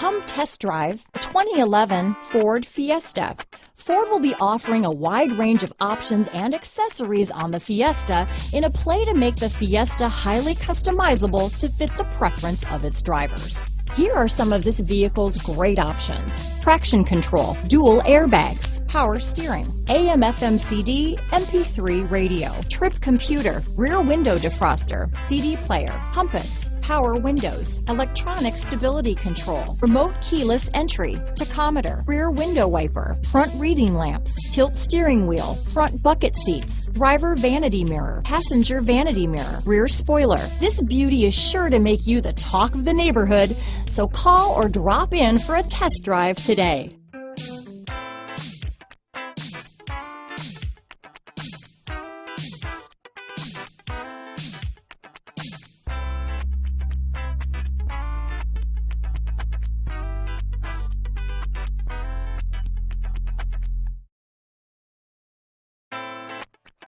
Come test drive the 2011 Ford Fiesta. Ford will be offering a wide range of options and accessories on the Fiesta in a play to make the Fiesta highly customizable to fit the preference of its drivers. Here are some of this vehicle's great options: traction control, dual airbags, power steering, AM/FM CD, MP3 radio, trip computer, rear window defroster, CD player, compass, power windows, electronic stability control, remote keyless entry, tachometer, rear window wiper, front reading lamps, tilt steering wheel, front bucket seats, driver vanity mirror, passenger vanity mirror, rear spoiler. This beauty is sure to make you the talk of the neighborhood, so call or drop in for a test drive today.